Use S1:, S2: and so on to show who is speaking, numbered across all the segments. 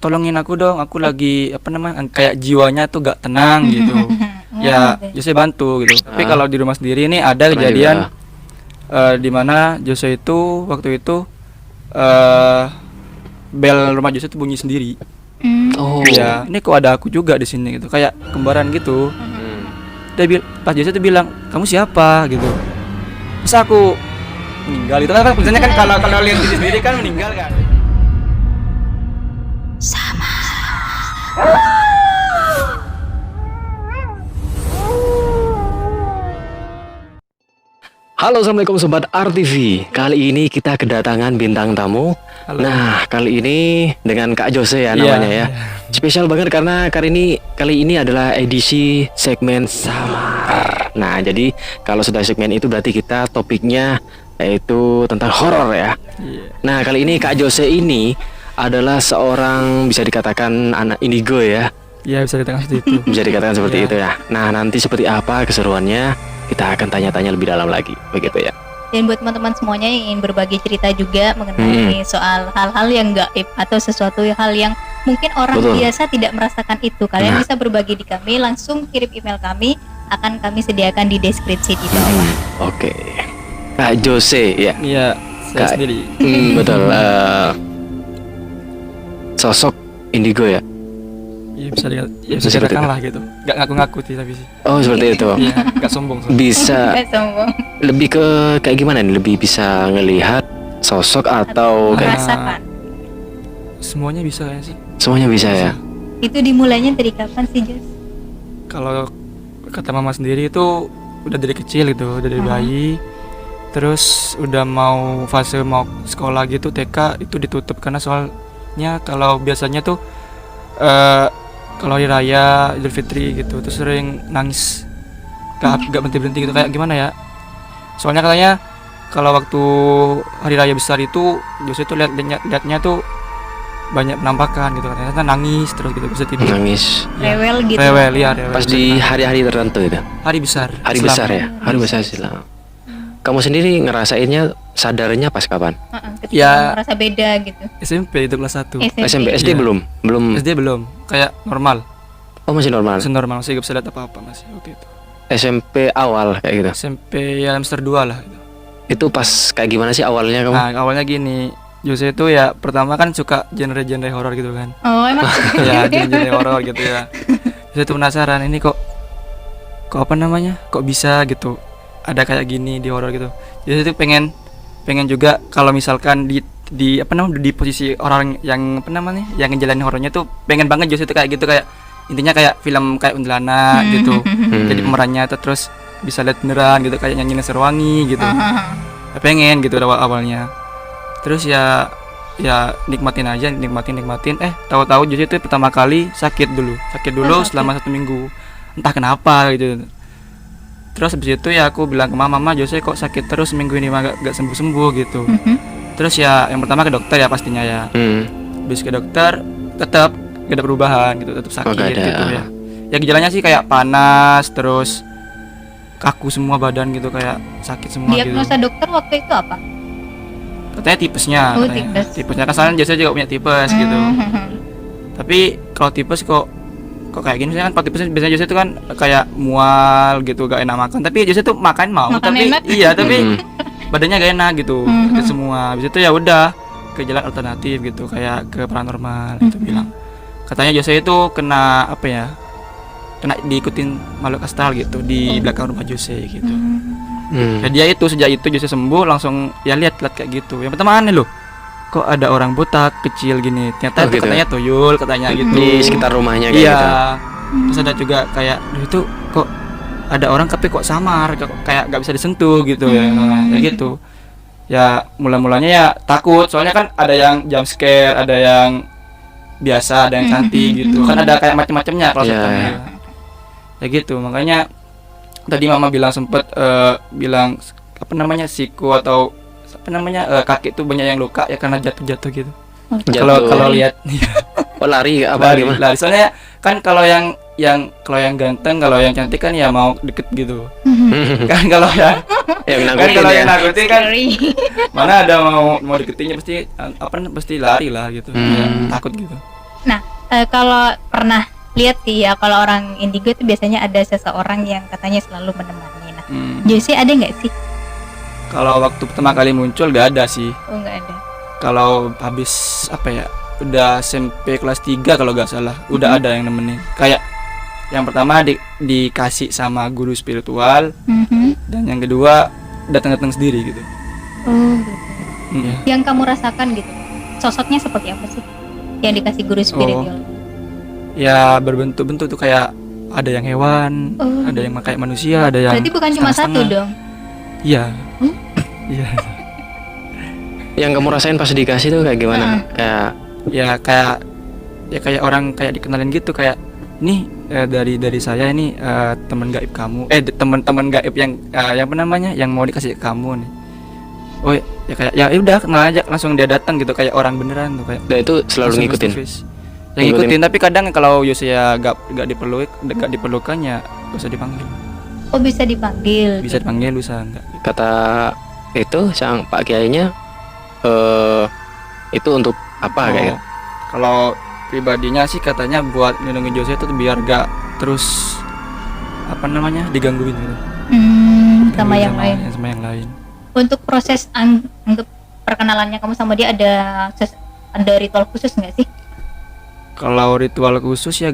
S1: tolongin aku dong, aku lagi kayak jiwanya tuh gak tenang gitu. Ya Jose bantu gitu. Tapi kalau di rumah sendiri ini ada kejadian di mana Jose itu waktu itu bel rumah Jose itu bunyi sendiri.
S2: Oh
S1: Ya, ini kok ada aku juga di sini gitu, kayak kembaran gitu. Pas Jose tuh bilang, kamu siapa gitu. Masa aku meninggal itu kan biasanya kan kalau lihat diri sendiri kan meninggal kan.
S2: Halo, assalamualaikum sobat RTV. Kali ini kita kedatangan bintang tamu.
S1: Halo.
S2: Nah, kali ini dengan Kak Jose ya namanya ya. Spesial banget karena kali ini adalah edisi segmen Samar. Nah, jadi kalau sudah segmen itu berarti kita topiknya yaitu tentang horor ya. Nah, kali ini Kak Jose ini adalah seorang bisa dikatakan anak indigo ya.
S1: Iya, bisa dikatakan seperti itu.
S2: Bisa dikatakan seperti itu ya. Nah, nanti seperti apa keseruannya kita akan tanya-tanya lebih dalam lagi, begitu ya.
S3: Dan buat teman-teman semuanya yang ingin berbagi cerita juga mengenai soal hal-hal yang gaib atau sesuatu hal yang mungkin orang biasa tidak merasakan itu, kalian bisa berbagi di kami, langsung kirim email kami, akan kami sediakan di deskripsi di bawah.
S2: Oke. Kak Jose ya.
S1: Iya, saya sendiri.
S2: Betul. Sosok indigo ya.
S1: Iya, bisa dikatakan lah gitu. Gak ngaku-ngaku sih tapi sih.
S2: Oh, seperti itu.
S1: Iya, gak sombong.
S2: Bisa
S3: Nggak sombong.
S2: lebih ke kayak gimana nih? Lebih bisa ngelihat sosok atau kayak
S3: Merasakan.
S1: Semuanya bisa kayaknya sih.
S2: semuanya bisa ya.
S3: Itu dimulainya dari kapan sih, Jos?
S1: Kalau kata mama sendiri itu udah dari kecil gitu, udah dari bayi. Terus udah mau fase mau sekolah gitu TK itu ditutup karena soalnya kalau biasanya tuh kalau hari raya Idul Fitri gitu terus sering nangis gak berhenti gitu, kayak gimana ya, soalnya katanya kalau waktu hari raya besar itu Jose tuh liatnya tuh banyak penampakan gitu, katanya nangis terus gitu, bisa tidur
S2: Nangis.
S3: Rewel gitu.
S1: rewel ya rewel.
S2: Pas di hari-hari tertentu itu.
S1: hari besar
S2: Hari
S1: Islam.
S2: besar ya. Hari besar Islam. Kamu sendiri ngerasainnya sadarnya pas kapan?
S3: Ketika
S1: Ya.
S3: merasa beda gitu.
S1: SMP itu kelas 1.
S2: SMP. SD
S1: Iya.
S2: belum? Belum.
S1: SD belum, kayak normal,
S2: Oh, masih normal.
S1: masih normal, masih gak bisa lihat apa-apa masih waktu itu.
S2: SMP awal kayak gitu.
S1: SMP ya semester 2 lah gitu.
S2: Itu pas kayak gimana sih awalnya kamu?
S1: Nah awalnya gini, Jose itu ya pertama kan suka genre-genre horor gitu kan.
S3: Oh, emang.
S1: Ya genre horor gitu ya. Jose tuh penasaran ini kok apa namanya, kok bisa gitu ada kayak gini di horor gitu. Jose tuh pengen juga kalau misalkan di posisi orang yang yang ngejalanin horornya tuh pengen banget Jose tuh kayak gitu, kayak intinya kayak film kayak Kuntilanak gitu. Jadi pemerannya tuh terus bisa lihat beneran gitu, kayak nyanyi Serwangi gitu. Pengen gitu awalnya. Terus ya nikmatin tahu-tahu Jose itu pertama kali sakit dulu selama 1 minggu, entah kenapa gitu. Terus habis itu ya aku bilang ke mama Jose kok sakit terus minggu ini gak sembuh gitu. Terus ya yang pertama ke dokter ya pastinya ya. Habis ke dokter tetap gak ada perubahan gitu, tetap sakit gitu ya. Ya gejalanya sih kayak panas, terus kaku semua badan gitu, kayak sakit semua.
S3: Diagnosa
S1: gitu.
S3: dokter waktu itu apa?
S1: Katanya tipesnya, tipesnya kan soalnya Jose juga punya tipes gitu. Tapi kalau tipes kok kayak gini, misalnya kan kalau tipes biasanya Jose itu kan kayak mual gitu, gak enak makan. Tapi Jose tuh makan tapi
S3: enak.
S1: iya tapi badannya gak enak gitu, sakit semua. Habis itu ya udah ke jalan alternatif gitu, kayak ke paranormal itu bilang. Katanya Jose itu kena diikutin makhluk astral gitu di belakang rumah Jose gitu. Ya dia itu sejak itu Jose sembuh langsung ya lihat kayak gitu. Yang pertama aneh loh, kok ada orang botak kecil gini, ternyata itu
S2: gitu
S1: katanya tuyul katanya gitu
S2: di sekitar rumahnya kayak
S1: iya
S2: gitu.
S1: Terus ada juga kayak itu kok ada orang tapi kok samar, kayak gak bisa disentuh gitu ya, kayak gitu ya. Mulanya ya takut, soalnya kan ada yang jump scare, ada yang biasa, ada yang cantik gitu kan, ada kayak macam-macamnya kalau ya gitu. Makanya tadi mama bilang sempet bilang siku atau kaki tuh banyak yang luka ya karena jatuh gitu. Kalau lihat
S2: lari apa gimana?
S1: Lari. Soalnya kan kalau yang ganteng, kalau yang cantik kan ya mau deket gitu. Kan kalau yang yang nakutin kan mana ada mau deketinnya pasti pasti lari lah gitu. Ya, takut gitu.
S3: Nah, kalau pernah lihat sih ya, kalau orang indigo itu biasanya ada seseorang yang katanya selalu menemani. Nah, Jose ada nggak sih?
S1: Kalau waktu pertama kali muncul gak ada sih.
S3: Oh, nggak ada.
S1: Kalau habis apa ya, udah SMP kelas 3 kalau gak salah, udah ada yang nemenin. Kayak yang pertama dikasih sama guru spiritual, dan yang kedua datang sendiri gitu.
S3: Oh, gitu.
S1: Iya.
S3: Yang kamu rasakan gitu, sosoknya seperti apa sih yang dikasih guru spiritual?
S1: Ya berbentuk-bentuk tuh, kayak ada yang hewan, ada yang kayak manusia, ada yang
S3: berarti bukan cuma satu dong?
S1: Iya. Iya.
S2: Yang kamu rasain pas dikasih tuh kayak gimana?
S1: Kayak orang kayak dikenalin gitu, kayak nih dari saya ini teman gaib kamu, teman-teman gaib yang apa namanya, yang mau dikasih ke kamu nih. Oh ya kayak ya udah kenal aja, langsung dia datang gitu kayak orang beneran tuh, kayak.
S2: Dan itu selalu
S1: langsung
S2: ngikutin.
S1: face to face. Yang ngikutin, tapi kadang kalau Yosia gak diperlukan ya gak usah dipanggil.
S3: Oh, bisa dipanggil.
S1: Bisa dipanggil, bisa enggak.
S2: Kata itu sang Pak Kiainya itu untuk apa kayak gitu?
S1: Kalau pribadinya sih katanya buat melindungi Jose itu biar gak terus apa namanya digangguin gitu.
S3: Sama yang lain.
S1: Sama yang lain.
S3: Untuk proses anggap perkenalannya kamu sama dia ada ritual khusus nggak sih?
S1: Kalau ritual khusus ya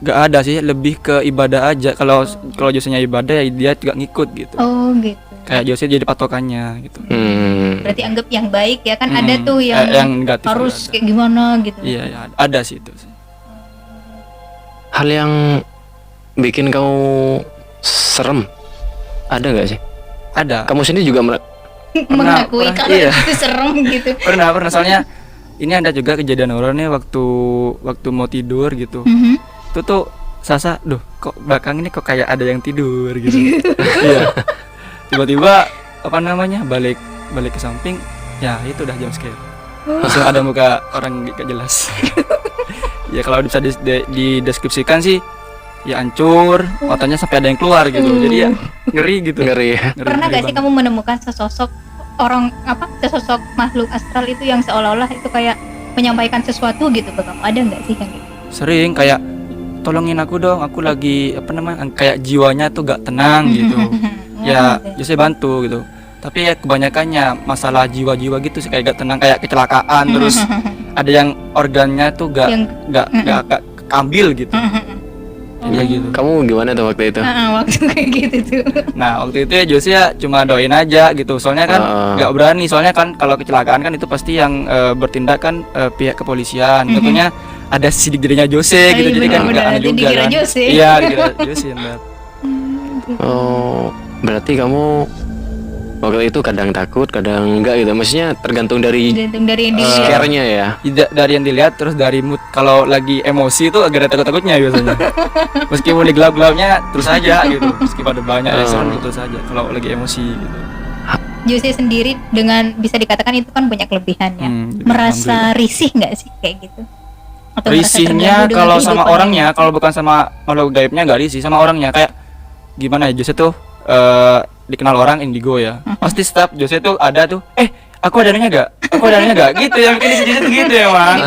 S1: gak ada sih, lebih ke ibadah aja. Kalau Jose-nya ibadah ya dia juga ngikut gitu.
S3: Oh gitu.
S1: Kayak Jose jadi patokannya gitu.
S3: Berarti anggap yang baik ya kan, ada tuh yang
S1: negatif
S3: harus kayak gimana gitu.
S1: Iya, ya, ada sih itu.
S2: Hal yang bikin kamu serem ada nggak sih?
S1: Ada.
S2: Kamu sendiri juga
S3: mengakui kalau
S1: iya.
S3: itu serem gitu.
S1: Pernah soalnya ini ada juga kejadian horor nih waktu mau tidur gitu. Itu tuh Sasa, kok belakang ini kok kayak ada yang tidur gitu. Iya. Tiba-tiba apa namanya balik ke samping, ya itu udah jump scare. Langsung ada muka orang gak jelas. Ya kalau bisa dideskripsikan sih, ya hancur, matanya sampai ada yang keluar gitu. Jadi ya ngeri gitu.
S2: Ngeri.
S3: Pernah gak sih kamu menemukan sesosok sesosok makhluk astral itu yang seolah-olah itu kayak menyampaikan sesuatu gitu ke kamu? Ada nggak sih yang gitu?
S1: Sering, kayak tolongin aku dong, aku lagi apa namanya, kayak jiwanya tuh gak tenang gitu. Ya saya bantu gitu. Tapi ya kebanyakannya masalah jiwa-jiwa gitu sih, kayak gak tenang, kayak kecelakaan, terus ada yang organnya tuh gak keambil gitu. Ya gitu.
S2: Kamu gimana tuh waktu itu?
S3: Waktu kayak gitu tuh.
S1: Nah waktu itu ya Josie ya cuma doain aja gitu. Soalnya kan nggak berani. Soalnya kan kalau kecelakaan kan itu pasti yang bertindak kan pihak kepolisian. Tentunya ada sidik jarinya Josie gitu. Jadi kan nggak aneh juga kan. Iya, dikira Josie benar.
S2: Oh, berarti kamu waktu itu kadang takut, kadang enggak gitu. Maksudnya tergantung dari
S3: yang dilihat.
S2: scare-nya ya.
S1: Dari yang dilihat, terus dari mood. Kalau lagi emosi itu agak ada takut-takutnya biasanya. Meskipun di gelap-gelapnya terus aja gitu. Meskipun ada banyak serem terus aja kalau lagi emosi gitu.
S3: Josie sendiri dengan bisa dikatakan itu kan banyak kelebihannya. Merasa risih nggak sih kayak gitu? Atau
S1: risihnya kalau sama orangnya, kalau bukan sama makhluk gaibnya nggak risih, sama orangnya kayak gimana ya, Josie tuh dikenal orang indigo ya. Pasti setiap Josie tuh ada tuh, aku ada gak gitu yang bikin sedih tuh gitu ya Bang.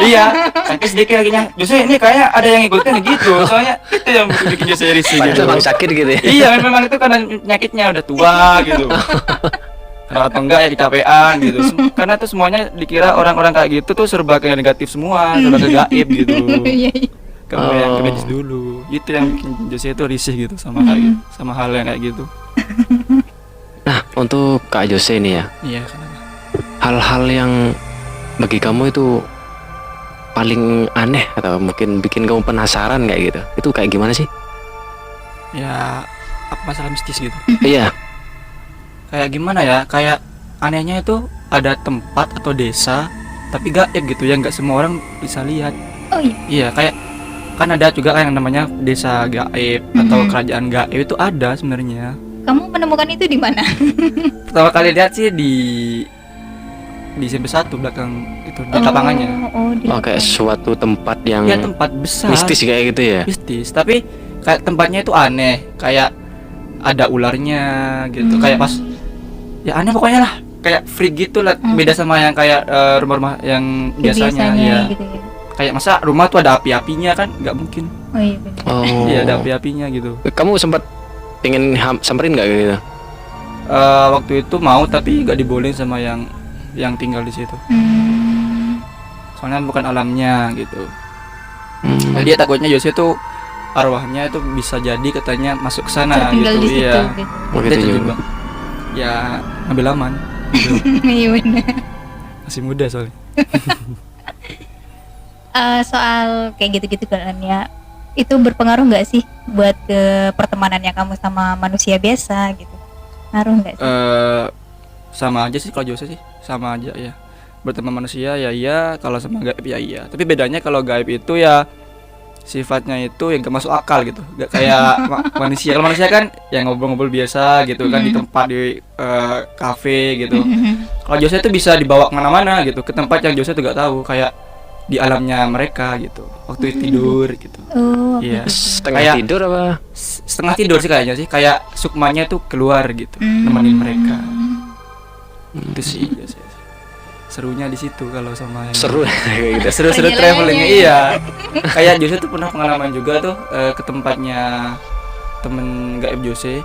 S1: Iya, sakit sedikit kakinya. Josie ini kayak ada yang ngikutin gitu. Soalnya itu yang bikin Josie risih gitu.
S2: Memang sakit gitu ya.
S1: Iya, memang itu karena penyakitnya udah tua gitu. Atau enggak ya kecapean gitu. Karena tuh semuanya dikira orang-orang kayak gitu tuh serba kayak negatif semua, serba ke gaib gitu. Kamu yang ke medis dulu. Itu yang bikin Josie itu risih gitu sama sama hal yang kayak gitu.
S2: Nah, untuk Kak Jose ini ya.
S1: Iya, kenapa?
S2: Hal-hal yang bagi kamu itu paling aneh atau mungkin bikin kamu penasaran kayak gitu. Itu kayak gimana sih?
S1: Ya, apa masalah mistis gitu.
S2: Iya.
S1: Kayak gimana ya? Kayak anehnya itu ada tempat atau desa tapi gaib gitu ya, nggak semua orang bisa lihat.
S3: Oh iya.
S1: Iya, kayak kan ada juga yang namanya desa gaib atau kerajaan gaib itu ada sebenarnya.
S3: Kamu menemukan itu di mana?
S1: Pertama kali lihat sih di SMP 1 belakang itu di lapangannya.
S2: Kayak suatu tempat yang
S1: ya, tempat besar.
S2: Mistis kayak gitu ya.
S1: Mistis, tapi kayak tempatnya itu aneh, kayak ada ularnya gitu. Kayak pas ya aneh pokoknya lah, kayak freak gitu lah, beda sama yang kayak rumah-rumah yang biasanya ya.
S3: Gitu ya.
S1: kayak masa rumah tuh ada api-apinya kan nggak mungkin.
S3: Oh iya benar.
S2: Oh.
S1: Iya ada api-apinya gitu.
S2: Kamu sempat pengen samperin nggak gitu?
S1: Waktu itu mau tapi nggak dibolehin sama yang tinggal di situ. Soalnya bukan alamnya gitu. Jadi dia takutnya Jose tuh arwahnya itu bisa jadi katanya masuk ke sana
S3: Tertinggal
S1: gitu.
S3: di situ
S1: Iya.
S3: gitu.
S2: Oh,
S1: Dia
S2: gitu juga.
S1: juga. Ya ngambil aman. Gitu.
S3: Iya benar.
S1: Masih muda soalnya.
S3: Soal kayak gitu-gitu kan ya, itu berpengaruh nggak sih buat ke pertemanannya kamu sama manusia biasa gitu? Ngaruh nggak sih?
S1: Sama aja sih kalau Jose sih, sama aja ya. Berteman manusia ya iya, kalau sama gaib ya iya. Tapi bedanya kalau gaib itu ya sifatnya itu yang gak masuk akal gitu, gak kayak manusia. Kalau manusia kan yang ngobrol-ngobrol biasa gitu kan di tempat di kafe gitu. Kalau Jose itu bisa dibawa kemana-mana gitu, ke tempat yang Jose tuh gak tahu, kayak di alamnya mereka gitu, waktu tidur gitu.
S3: Oh,
S1: Iya.
S2: Setengah
S1: Kayak-
S2: tidur apa?
S1: Setengah tidur sih kayaknya sih, kayak sukmanya tuh keluar gitu, nemenin mereka. Itu sih Jose. Serunya di situ kalau sama yang
S2: Seru kayak gitu.
S1: seru-seru travelingnya iya. Kayak Jose tuh pernah pengalaman juga tuh ke tempatnya temen gaib Jose.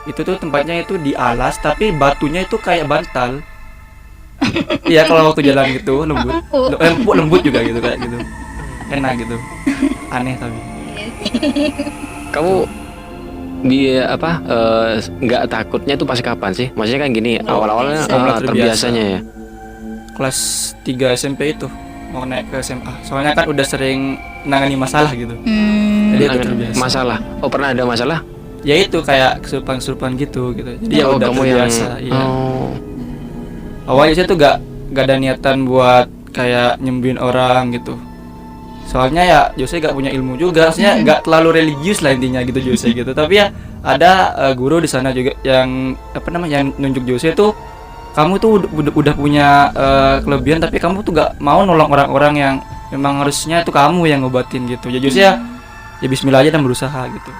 S1: Itu tuh tempatnya itu di alas tapi batunya itu kayak bantal. Iya kalau waktu jalan gitu lembut, lembut juga gitu kayak gitu. Enak gitu. Aneh tapi.
S2: Kamu nggak takutnya tuh pas kapan sih? Maksudnya kan gini, awal-awalnya
S1: Mulai terbiasa.
S2: terbiasanya ya.
S1: Kelas 3 SMP itu mau naik ke SMA. Soalnya kan udah sering nangani masalah gitu. Jadi itu terbiasa.
S2: Masalah. Oh, pernah ada masalah?
S1: Ya itu kayak kesurupan gitu. Jadi ya
S2: Oh,
S1: udah
S2: kamu
S1: terbiasa. Iya.
S2: Oh.
S1: Awalnya saya tuh gak ada niatan buat kayak nyembuhin orang gitu. Soalnya ya Jose gak punya ilmu juga, maksudnya gak terlalu religius lah intinya gitu Jose gitu. Tapi ya ada guru di sana juga yang yang nunjuk Jose tuh, kamu tuh udah punya kelebihan tapi kamu tuh gak mau nolong orang-orang yang memang harusnya tuh kamu yang ngobatin gitu. Ya Jose ya Bismillah aja dan berusaha gitu.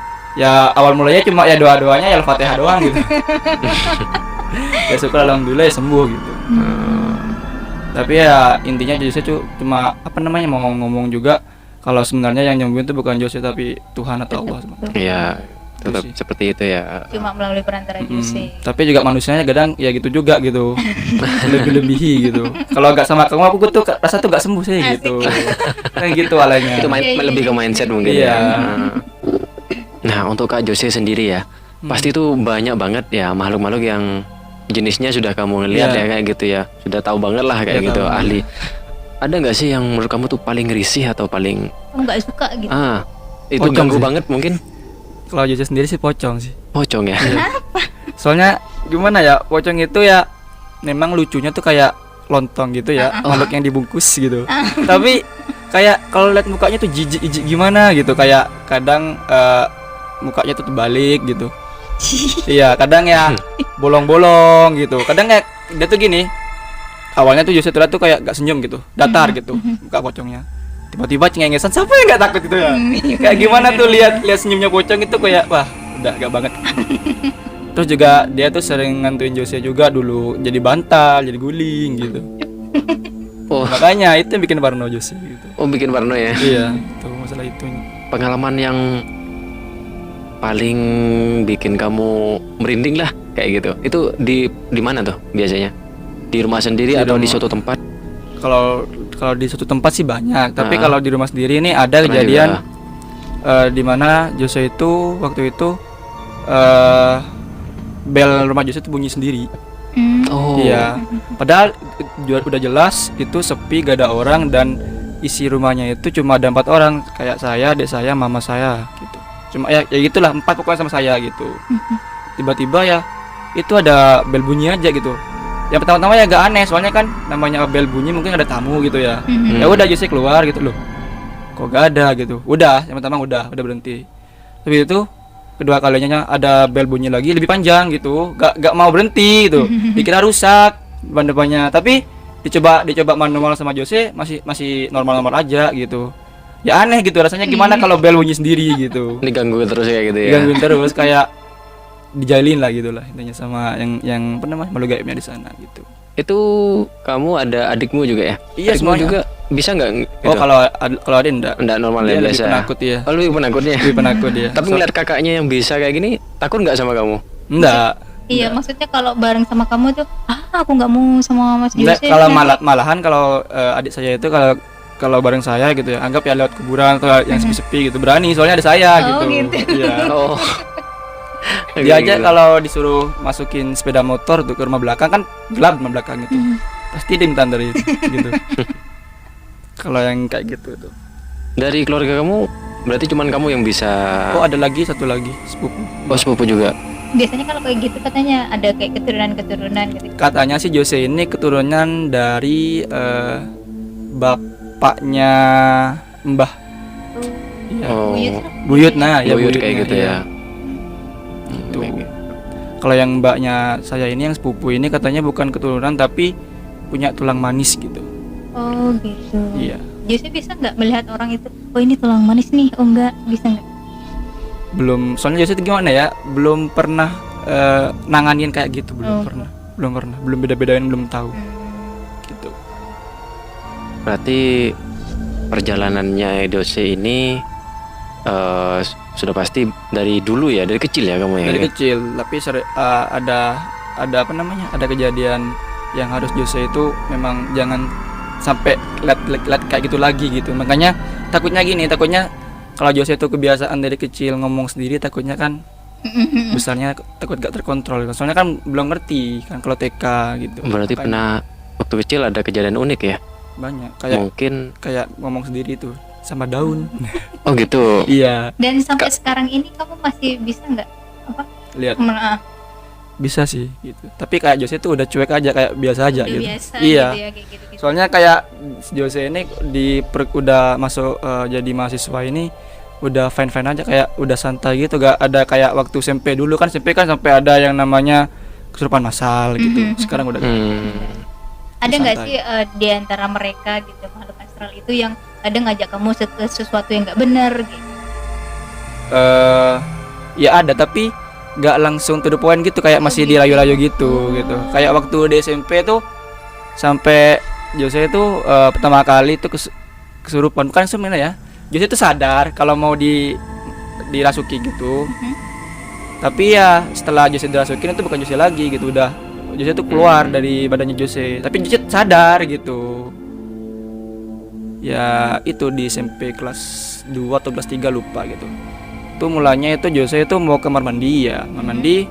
S1: Ya awal mulanya cuma ya doa-doanya ya Al-Fatihah doang gitu. Ya syukur alhamdulillah ya sembuh gitu. Tapi ya intinya Jose tuh cuma mau ngomong juga kalau sebenarnya yang nyembuhin itu bukan Jose tapi Tuhan atau Allah.
S2: Iya, tetap
S1: sih.
S2: seperti itu ya.
S3: Cuma melalui perantara Jose.
S1: Tapi juga manusianya kadang ya gitu juga gitu. Lebih-lebihi gitu. Kalau gak sama kamu aku tuh rasa tuh gak sembuh sih gitu. Kayak gitu alanya.
S2: Itu lebih ke mindset mungkin
S1: Iya.
S2: ya. Nah, untuk Kak Jose sendiri ya, pasti tuh banyak banget ya makhluk-makhluk yang jenisnya sudah kamu lihat
S1: Iya.
S2: ya kayak gitu ya. Sudah tahu banget lah kayak
S1: Udah
S2: gitu
S1: tahu.
S2: ahli. Ada nggak sih yang menurut kamu tuh paling risih atau paling
S3: Oh, nggak suka gitu.
S2: itu
S1: Pocong
S2: ganggu
S1: sih.
S2: banget mungkin?
S1: Kalau Jose sendiri sih pocong sih.
S2: Pocong ya.
S1: Soalnya gimana ya, pocong itu ya memang lucunya tuh kayak lontong gitu ya, makhluk yang dibungkus gitu. Tapi kayak kalau lihat mukanya tuh jijik gimana gitu, kayak kadang mukanya tuh terbalik gitu. Iya, kadang ya bolong-bolong gitu. Kadang ya dia tuh gini. Awalnya tuh Jose tuh kayak gak senyum gitu, datar gitu muka pocongnya. Tiba-tiba cengengesan, siapa yang gak takut itu ya? Kayak gimana tuh lihat senyumnya pocong itu kayak wah, udah gak banget. Terus juga dia tuh sering ngantuin Jose juga dulu jadi bantal, jadi guling gitu.
S2: Oh,
S1: Makanya itu yang bikin parno Jose gitu.
S2: bikin parno ya.
S1: Iya, tuh masalah itu.
S2: Pengalaman yang paling bikin kamu merinding lah kayak gitu. Itu di mana tuh biasanya? Di rumah sendiri
S1: Di
S2: atau di
S1: rumah.
S2: suatu tempat?
S1: Kalau di suatu tempat sih banyak, tapi
S2: Nah.
S1: kalau di rumah sendiri ini ada
S2: Pernah
S1: kejadian
S2: juga.
S1: di mana Jose itu waktu itu bel rumah Jose itu bunyi sendiri.
S2: Oh.
S1: Iya. Padahal udah jelas itu sepi, gak ada orang dan isi rumahnya itu cuma ada 4 orang, kayak saya, adik saya, mama saya gitu. Cuma ya gitulah 4 pokoknya sama saya gitu. Tiba-tiba ya itu ada bel bunyi aja gitu. Yang pertama-tama ya agak aneh soalnya kan namanya bel bunyi mungkin ada tamu gitu ya. Ya udah Jose keluar gitu loh. Kok gak ada gitu. Udah, yang pertama udah berhenti. Tapi itu kedua kalinya ada bel bunyi lagi lebih panjang gitu. Gak mau berhenti gitu. Dikira rusak ban depannya, tapi dicoba manual sama Jose masih normal-normal aja gitu. Ya aneh gitu rasanya, gimana kalau bel bunyi sendiri gitu.
S2: Ini ganggu terus kayak gitu ya.
S1: Gangguin terus kayak dijalin lah gitulah intinya sama yang makhluk gaibnya di sana gitu.
S2: itu kamu ada adikmu juga ya?
S1: Iya,
S2: Adikmu
S1: semuanya.
S2: juga bisa nggak?
S1: Oh, kalau ada enggak.
S2: enggak normal
S1: Dia
S2: ya
S1: lebih
S2: biasa.
S1: penakut ya.
S2: Oh, lebih penakutnya.
S1: Lebih penakut dia.
S2: Tapi ngeliat kakaknya yang bisa kayak gini, takut nggak sama kamu?
S1: Enggak.
S3: Iya, maksudnya kalau bareng sama kamu tuh, aku nggak mau sama Mas
S1: Enggak,
S3: Jose.
S1: kalau
S3: nanti."
S1: malahan kalau adik saya itu kalau bareng saya gitu ya, anggap ya lewat kuburan atau yang sepi-sepi gitu, berani soalnya ada saya
S3: Oh,
S1: gitu.
S3: gitu.
S1: Iya.
S2: Oh.
S1: Dia aja kalau disuruh masukin sepeda motor tuh ke rumah belakang kan gelap rumah belakang itu. Pasti dia minta dari itu gitu. Kalau yang kayak gitu tuh.
S2: Dari keluarga kamu berarti cuman kamu yang bisa.
S1: Oh, ada lagi satu lagi sepupu.
S2: Oh, sepupu juga.
S3: Biasanya kalau kayak gitu katanya ada kayak keturunan gitu.
S1: Katanya sih Jose ini keturunan dari bapaknya Mbah. Iya.
S2: Oh,
S3: Buyut.
S1: Buyut, nah ya
S2: buyut
S1: buyutnya,
S2: kayak gitu
S1: iya.
S2: ya.
S1: Tuh. Kalau yang mbaknya saya ini yang sepupu ini katanya bukan keturunan tapi punya tulang manis gitu.
S3: Oh gitu.
S1: Iya.
S3: Jose bisa nggak melihat orang itu? Oh ini tulang manis nih. Oh enggak, bisa nggak?
S1: Belum, soalnya Jose itu gimana ya? Belum pernah nanganin kayak gitu, belum
S3: Oh.
S1: pernah. Belum beda-bedain, belum tahu gitu.
S2: Berarti perjalanannya Jose ini sudah pasti dari dulu ya, dari kecil ya kamu ya.
S1: Dari kecil, tapi ada apa namanya? Ada kejadian yang harus Jose itu memang jangan sampai lihat kayak gitu lagi gitu. Makanya takutnya kalau Jose itu kebiasaan dari kecil ngomong sendiri, takutnya kan besarnya takut gak terkontrol. Soalnya kan belum ngerti kan kalau TK gitu.
S2: Berarti
S1: Makanya
S2: pernah waktu kecil ada kejadian unik ya?
S1: banyak kayak
S2: Mungkin.
S1: ngomong sendiri tuh sama daun.
S2: Oh gitu.
S1: Iya,
S3: Dan sampai sekarang ini kamu masih bisa nggak
S1: lihat bisa sih gitu. Tapi kayak Jose tuh udah cuek aja, kayak biasa aja
S3: udah
S1: gitu.
S3: biasa
S1: Iya.
S3: gitu ya kayak gitu.
S1: Soalnya kayak Jose ini udah masuk jadi mahasiswa ini udah fine aja, kayak udah santai gitu, gak ada kayak waktu SMP dulu kan. SMP kan sampai ada yang namanya kesurupan massal gitu. Sekarang udah
S3: Ada nggak
S1: santai.
S3: sih di antara mereka gitu makhluk astral itu yang ada ngajak kamu ke sesuatu yang nggak benar gitu?
S1: Ya ada, tapi gak langsung to the point gitu, kayak masih dirayu-rayu gitu gitu. Kayak waktu di SMP tuh sampai Jose itu pertama kali itu kesurupan, bukan sebenarnya ya. Jose itu sadar kalau mau dirasuki gitu. Tapi ya setelah Jose dirasukin itu bukan Jose lagi gitu, udah Jose itu keluar dari badannya Jose. Tapi Jose sadar gitu. Ya itu di SMP kelas 2 atau kelas 3 lupa gitu. Itu mulanya itu Jose itu mau ke kamar mandi ya, kamar mandi.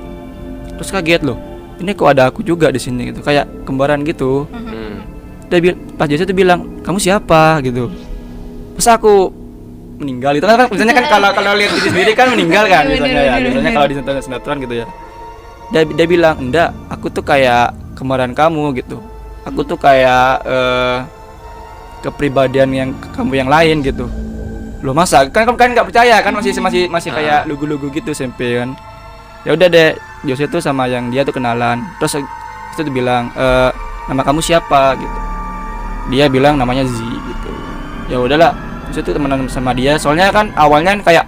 S1: Terus kaget loh, ini kok ada aku juga di sini gitu, kayak kembaran gitu. Pas Jose itu bilang, kamu siapa gitu. Pas aku meninggal itu kan biasanya kan kalau lihat diri sendiri kan meninggal kan biasanya ya, biasanya kalau di sinetron gitu ya. Dia bilang, enggak, aku tuh kayak kembaran kamu gitu. Aku tuh kayak kepribadian yang kamu yang lain gitu. Loh masa kan nggak percaya kan, masih kayak lugu-lugu gitu SMP kan. Ya udah deh, Jose tuh sama yang dia tuh kenalan. Terus itu tuh bilang, nama kamu siapa gitu. Dia bilang namanya Z gitu. Ya udahlah, Jose tuh temenan sama dia. Soalnya kan awalnya kayak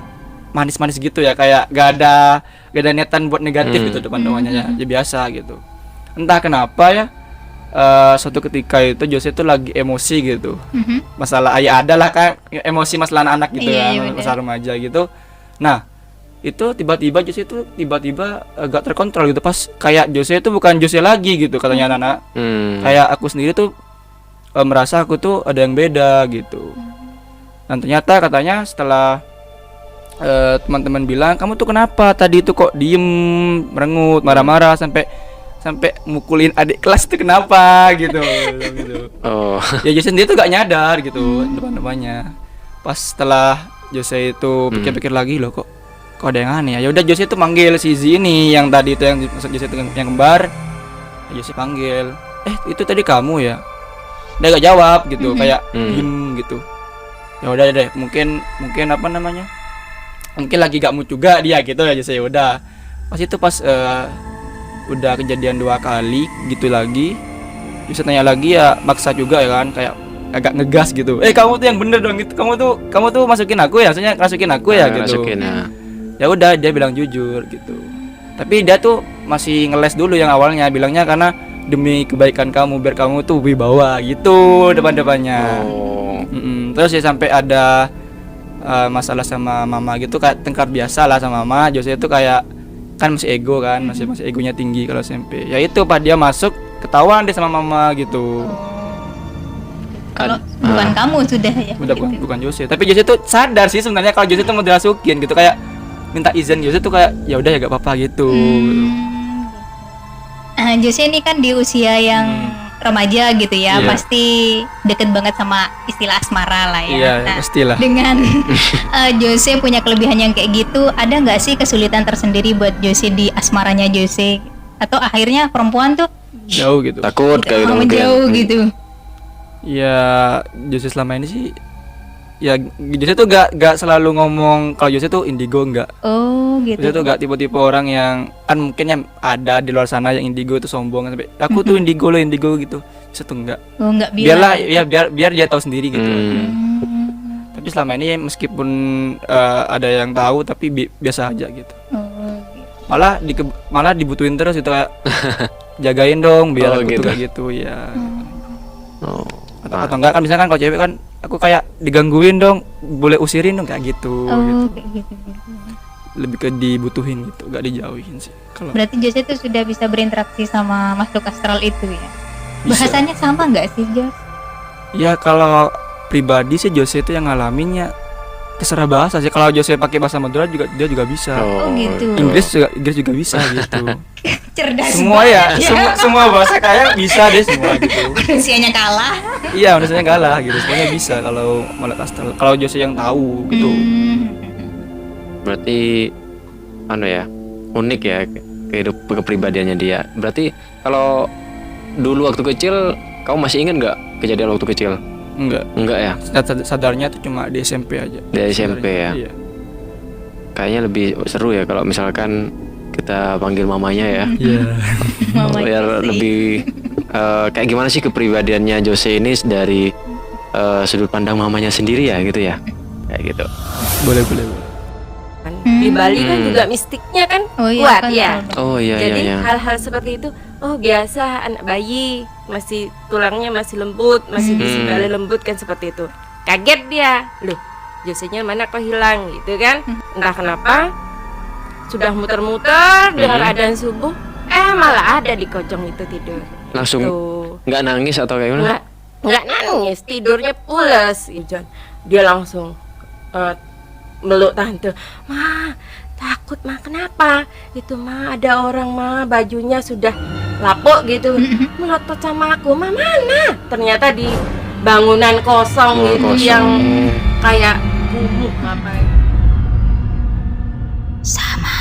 S1: manis-manis gitu ya, kayak gak ada niatan buat negatif gitu depan-depannya ya. Ya biasa gitu. Entah kenapa ya, suatu ketika itu Jose tuh lagi emosi gitu. Masalah ya ada lah kan, emosi masalah anak-anak gitu
S3: Iya,
S1: ya,
S3: iya,
S1: masalah remaja gitu. Nah itu tiba-tiba Jose itu gak terkontrol gitu. Pas kayak Jose itu bukan Jose lagi gitu katanya anak-anak. Kayak aku sendiri tuh merasa aku tuh ada yang beda gitu. Dan ternyata katanya setelah teman-teman bilang, kamu tuh kenapa tadi itu kok diem, merengut, marah-marah, sampai mukulin adik kelas itu kenapa gitu.
S2: Oh.
S1: Ya Jose sendiri tuh gak nyadar gitu depan-depannya. Pas setelah Jose itu pikir-pikir lagi, loh kok ada yang aneh ya. Ya udah Jose itu manggil si Z ini yang tadi itu yang maksud Jose itu yang kembar. Jose panggil, itu tadi kamu ya? Dia gak jawab gitu, kayak diem gitu. Ya udah deh, mungkin apa namanya? Mungkin lagi gak mood juga dia gitu ya Jose. Ya udah. Pas udah kejadian 2 kali gitu lagi, bisa tanya lagi ya maksa juga ya kan, kayak agak ngegas gitu. Kamu tuh yang bener dong gitu. Kamu tuh masukin aku ya, maksudnya masukin aku ya gitu. Ya udah dia bilang jujur gitu. Tapi dia tuh masih ngeles dulu yang awalnya, bilangnya karena demi kebaikan kamu, biar kamu tuh wibawa gitu depan-depannya.
S2: Oh.
S1: Terus ya sampai ada masalah sama mama gitu, kayak tengkar biasa lah sama mama. Jose itu kayak kan masih ego kan, masih egonya tinggi kalau SMP. Ya itu pas dia masuk ketahuan deh sama mama gitu.
S3: Kalau bukan kamu sudah ya.
S1: Udah bukan Jose. Tapi Jose tuh sadar sih sebenarnya kalau Jose tuh mau dirasukin gitu, kayak minta izin. Jose tuh kayak ya udah ya gak apa-apa gitu.
S3: Jose ini kan di usia yang remaja gitu ya,
S1: Iya.
S3: pasti deket banget sama istilah asmara lah ya.
S1: Iya,
S3: Nah,
S1: pastilah.
S3: dengan Jose punya kelebihan yang kayak gitu, ada nggak sih kesulitan tersendiri buat Jose di asmaranya Jose? Atau akhirnya perempuan tuh
S1: Jauh gitu.
S2: Takut kayak gitu
S3: mau
S2: mungkin.
S3: menjauh gitu?
S1: Ya Jose selama ini sih ya Jose tuh gak selalu ngomong kalau Jose tuh indigo, enggak.
S3: Oh gitu.
S1: Jose tuh gak tipe-tipe orang yang kan mungkin yang ada di luar sana yang indigo itu sombong sampai aku tuh indigo lo indigo gitu. Jose tuh enggak.
S3: Oh nggak bilang.
S1: Biarlah ya biar dia tahu sendiri gitu.
S3: Hmm.
S1: Tapi selama ini meskipun ada yang tahu tapi biasa aja gitu.
S3: Oh, gitu.
S1: Malah dibutuhin terus itu kayak jagain dong biar
S2: Oh,
S1: aku
S2: gitu.
S1: tuh kayak gitu ya.
S2: Oh.
S1: Atau enggak kan misalkan kalau cewek kan aku kayak digangguin dong, boleh usirin dong kayak gitu,
S3: Oh
S1: gitu.
S3: kayak gitu.
S1: Lebih ke dibutuhin gitu, gak dijauhin sih. Kalau
S3: Berarti Jose tuh sudah bisa berinteraksi sama makhluk astral itu ya?
S1: Bisa.
S3: Bahasanya sama nggak sih Jos?
S1: ya kalau pribadi sih Jose itu yang ngalaminnya terserah bahasa sih. Kalau Jose pakai bahasa Madura juga dia juga bisa.
S3: Oh gitu.
S1: Inggris juga bisa gitu.
S3: Cerdas
S1: Semua ya,
S3: banget
S1: semua bahasa kayak bisa deh semua gitu.
S3: Manusianya kalah.
S1: Iya, manusianya kalah gitu. Semuanya bisa kalau melek astral. Kalau Jose yang tahu gitu.
S2: Berarti unik ya kepribadiannya dia. Berarti kalau dulu waktu kecil kamu masih ingat nggak kejadian waktu kecil? Enggak ya?
S1: Sadarnya tuh cuma di SMP aja.
S2: Di SMP ya?
S1: Iya.
S2: Kayaknya lebih seru ya kalau misalkan kita panggil mamanya ya.
S1: Iya.
S3: Mama
S2: Biar
S3: Jose.
S2: lebih kayak gimana sih kepribadiannya Jose ini dari sudut pandang mamanya sendiri ya gitu ya. Kayak gitu.
S1: Boleh.
S4: Di Bali kan juga mistiknya kan
S3: Oh iya
S4: kuat
S3: kan,
S4: ya.
S2: Oh iya
S4: Jadi
S2: iya.
S4: hal-hal seperti itu, oh biasa anak bayi masih tulangnya masih lembut, masih bisi balik lembut kan seperti itu. Kaget dia, loh Josenya mana kok hilang gitu kan? Entah kenapa sudah muter-muter dengan keadaan subuh, malah ada di kojong itu tidur.
S2: Langsung
S4: Tuh.
S2: nggak nangis atau kayak gimana?
S4: Nggak nangis, tidurnya pules. Dia langsung meluk tante, "Ma, takut Ma, kenapa?" "Itu Ma, ada orang Ma, bajunya sudah lapuk gitu, melotot sama aku." "Ma, mana?" Ternyata di bangunan kosong gitu
S2: kosong.
S4: yang kayak kumuh apa.
S3: Sama.